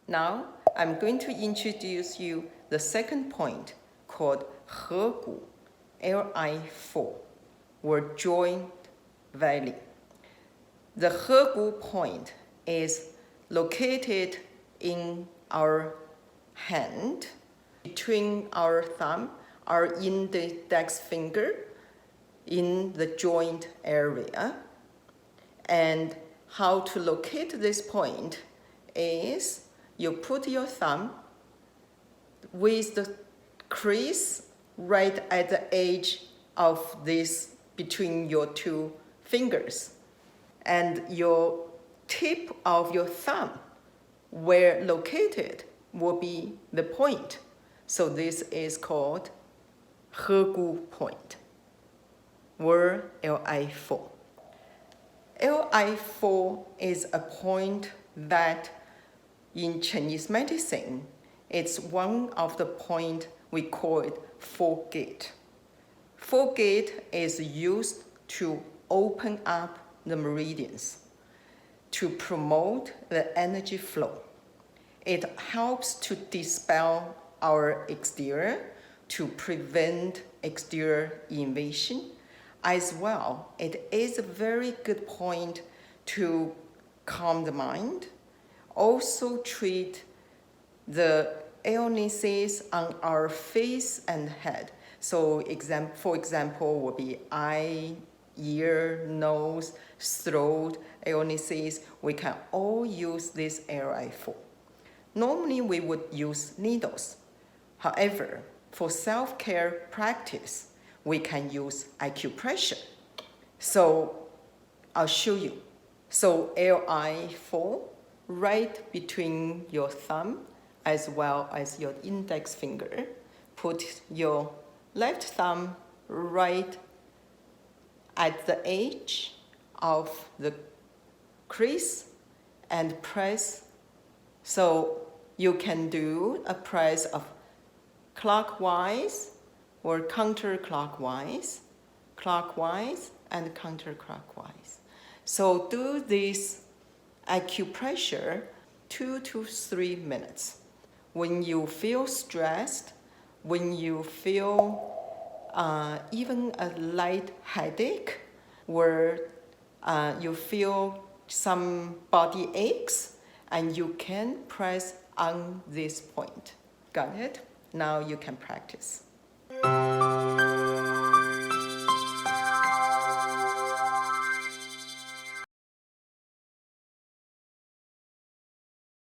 Now, I'm going to introduce you the second point called 合谷, Li4, or joint valley. The 合谷 point is located in our hand, between our thumb, our index finger, in the joint area. And how to locate this point is you put your thumb with the crease right at the edge of this between your two fingers, and your tip of your thumb where located will be the point. So this is called 合谷 point, or Li4. Li4 is a point that in Chinese medicine, it's one of the point we call it 4-gate. 4-gate is used to open up the meridians, to promote the energy flow. It helps to dispel our exterior, to prevent exterior invasion. As well, it is a very good point to calm the mind, also treat the illnesses on our face and head. So for example, would be eye, ear, nose, throat illnesses. We can all use this Li4. Normally, we would use needles. However, for self-care practice, we can use acupressure. So I'll show you. So Li4, right between your thumb as well as your index finger. Put your left thumb right at the edge of the crease and press. So you can do a press of clockwise or counterclockwise, clockwise and counterclockwise. So do this acupressure 2 to 3 minutes. When you feel stressed, when you feel even a light headache, or you feel some body aches, and you can press on this point. Got it? Now you can practice.